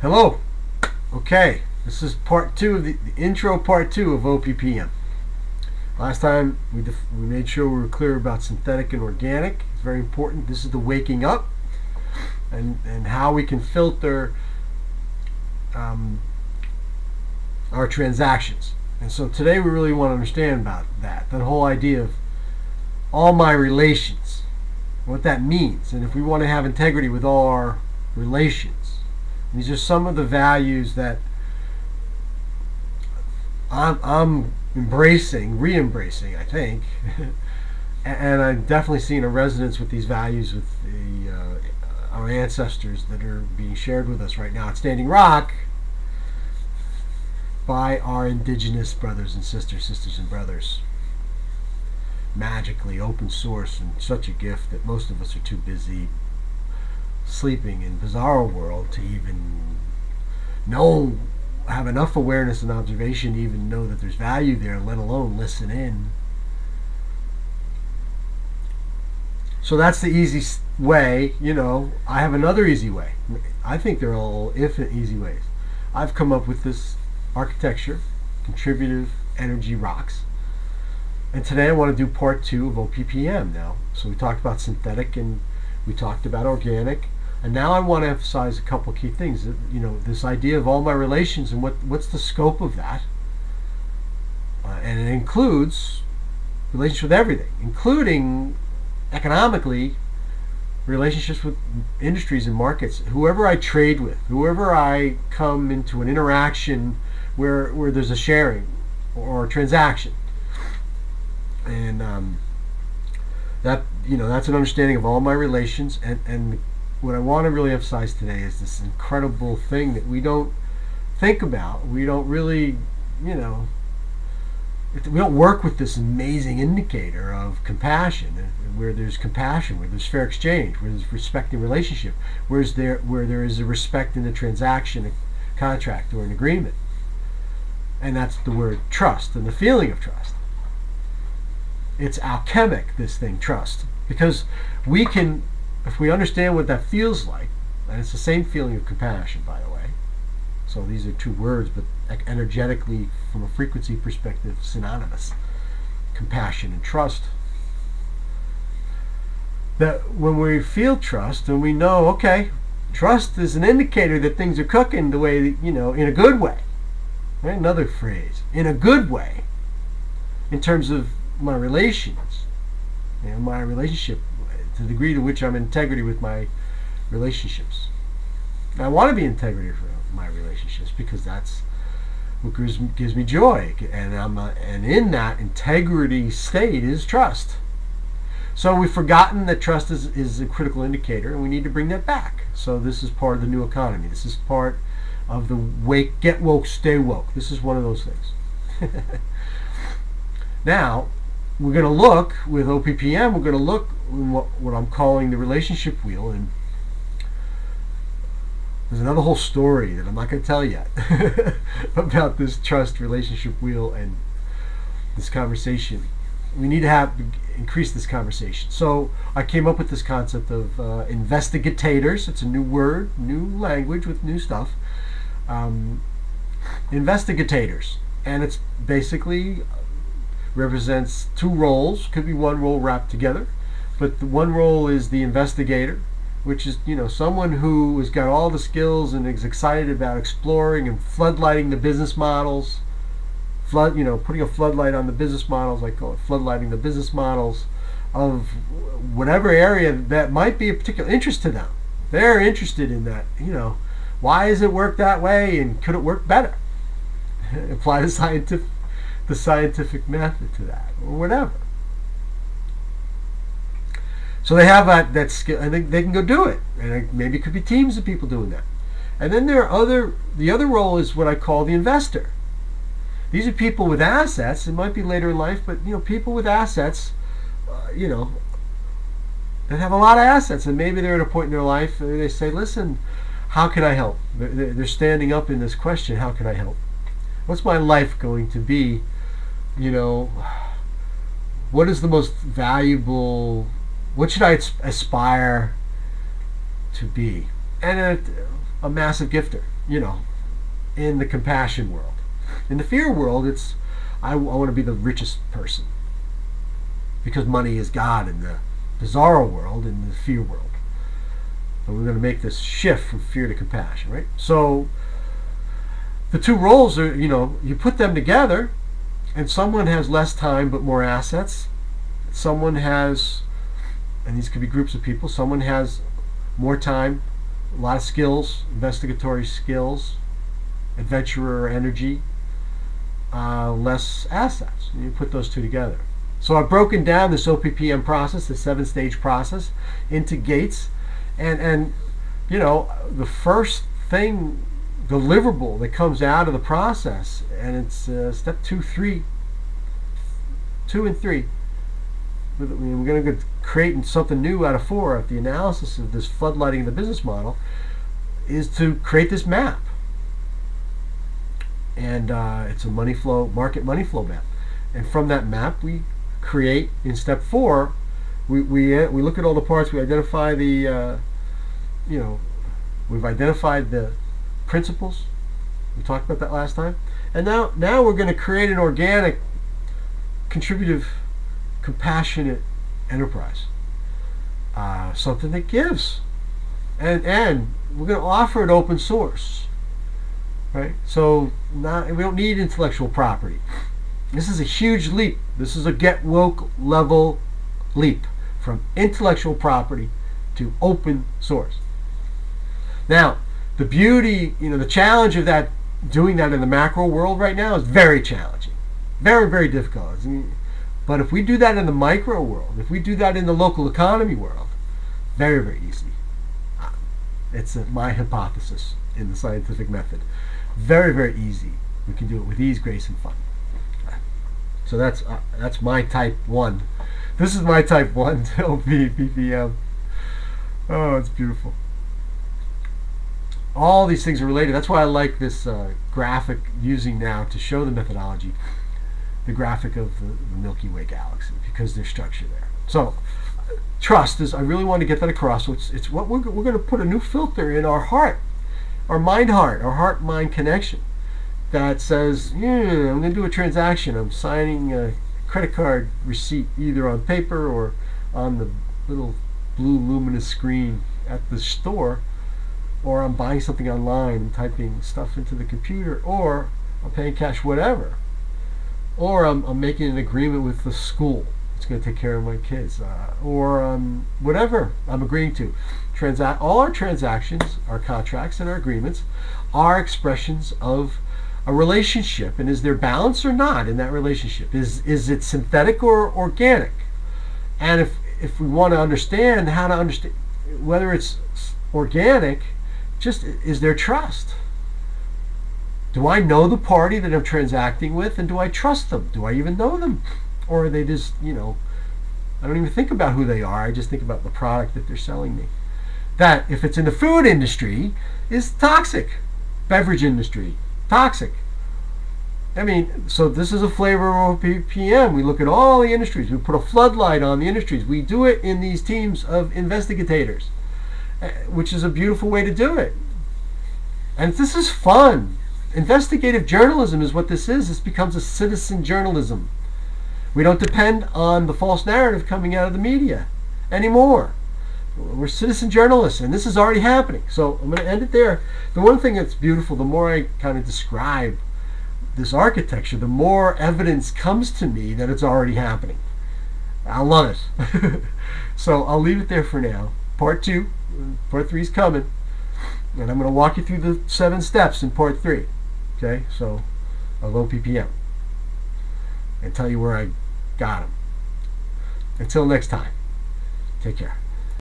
Hello. Okay, this is part two of the intro part two of OPPM. Last time we made sure we were clear about synthetic and organic. It's very important. This is the waking up and how we can filter our transactions. And so today we really want to understand about that whole idea of all my relations, what that means, and if we want to have integrity with all our relations. These are some of the values that I'm embracing, re-embracing, I think, and I've definitely seen a resonance with these values with our ancestors that are being shared with us right now at Standing Rock by our indigenous brothers and sisters and brothers. Magically open source and such a gift that most of us are too busy sleeping in bizarre world to even have enough awareness and observation to even know that there's value there, let alone listen in. So that's the easy way. I have another easy way. I think there are all infinite easy ways. I've come up with this architecture, contributive energy rocks. And today I want to do part two of OPPM now. So we talked about synthetic and we talked about organic. And now I want to emphasize a couple key things. This idea of all my relations and what's the scope of that. And it includes relationships with everything, including economically relationships with industries and markets. Whoever I trade with, whoever I come into an interaction where there's a sharing or a transaction. And that's an understanding of all my relations. And what I want to really emphasize today is this incredible thing that we don't think about. We don't really, we don't work with this amazing indicator of compassion, where there's compassion, where there's fair exchange, where there's respect in relationship, where there is a respect in a transaction, a contract, or an agreement. And that's the word trust and the feeling of trust. It's alchemic, this thing, trust, because we can, if we understand what that feels like, and it's the same feeling of compassion, by the way. So these are two words, but energetically, from a frequency perspective, synonymous. Compassion and trust. That when we feel trust, and we know, okay, trust is an indicator that things are cooking the way, in a good way. Right? Another phrase, in a good way, in terms of my relations, my relationship, to the degree to which I'm in integrity with my relationships. I want to be in integrity for my relationships because that's what gives me joy, and in that integrity state is trust. So we've forgotten that trust is a critical indicator, and we need to bring that back. So this is part of the new economy. This is part of the get woke, stay woke. This is one of those things. Now, we're going to look with OPPM. We're going to look in what I'm calling the relationship wheel, and there's another whole story that I'm not going to tell yet about this trust relationship wheel and this conversation. We need to increase this conversation. So I came up with this concept of investigators. It's a new word, new language with new stuff. Investigators, and it's basically represents two roles. Could be one role wrapped together, but the one role is the investigator, which is someone who has got all the skills and is excited about exploring and floodlighting the business models, putting a floodlight on the business models. I call it floodlighting the business models of whatever area that might be a particular interest to them. They're interested in that. Why does it work that way, and could it work better? Apply the scientific method to that, or whatever. So they have that skill, and they can go do it. And maybe it could be teams of people doing that. And then the other role is what I call the investor. These are people with assets. It might be later in life, but people with assets, that have a lot of assets, and maybe they're at a point in their life where they say, "Listen, how can I help?" They're standing up in this question: how can I help? What's my life going to be? What is the most valuable? What should I aspire to be? And a massive gifter. you know, in the compassion world. In the fear world, it's I want to be the richest person because money is God in the bizarro world, in the fear world. And we're going to make this shift from fear to compassion, right? So the two roles are, you put them together, and someone has less time but more assets. Someone has, and these could be groups of people, someone has more time, a lot of skills, investigatory skills, adventurer energy, less assets. And you put those two together. So I've broken down this OPPM process, the 7-stage process, into gates. And the first thing, deliverable that comes out of the process, and it's step 2 and 3. We're going to create something new out of 4 at the analysis of this floodlighting of the business model, is to create this map. And it's a market money flow map. And from that map, we create, in step 4, we look at all the parts, we identify the, we've identified the principles. We talked about that last time. And now we're going to create an organic, contributive, compassionate enterprise. Something that gives. And we're going to offer it open source. Right? So we don't need intellectual property. This is a huge leap. This is a get woke level leap from intellectual property to open source. Now, the beauty, the challenge of that, doing that in the macro world right now is very challenging. Very, very difficult. But if we do that in the micro world, if we do that in the local economy world, very, very easy. It's my hypothesis in the scientific method. Very, very easy. We can do it with ease, grace, and fun. So that's my type 1. This is my type 1 OPPM. Oh, it's beautiful. All these things are related. That's why I like this graphic using now to show the methodology, the graphic of the Milky Way galaxy, because there's structure there. So trust is, I really want to get that across. So it's what we're going to put a new filter in our heart, our heart-mind connection that says, I'm going to do a transaction. I'm signing a credit card receipt either on paper or on the little blue luminous screen at the store, or I'm buying something online and typing stuff into the computer, or I'm paying cash, whatever, or I'm making an agreement with the school. It's going to take care of my kids, or whatever I'm agreeing to. All our transactions, our contracts, and our agreements are expressions of a relationship. And is there balance or not in that relationship? Is it synthetic or organic? And if we want to understand how to understand whether it's organic, just is there trust? Do I know the party that I'm transacting with, and do I trust them? Do I even know them? Or are they just, I don't even think about who they are. I just think about the product that they're selling me. That, if it's in the food industry, is toxic. Beverage industry, toxic. So this is a flavor of OPPM. We look at all the industries. We put a floodlight on the industries. We do it in these teams of investigators, which is a beautiful way to do it. And this is fun. Investigative journalism is what this is. This becomes a citizen journalism. We don't depend on the false narrative coming out of the media anymore. We're citizen journalists, and this is already happening. So I'm going to end it there. The one thing that's beautiful, the more I kind of describe this architecture, the more evidence comes to me that it's already happening. I love it. So I'll leave it there for now. Part 2, part 3 is coming, and I'm going to walk you through the 7 steps in part 3. Okay, so of OPPM, and tell you where I got them. Until next time, take care.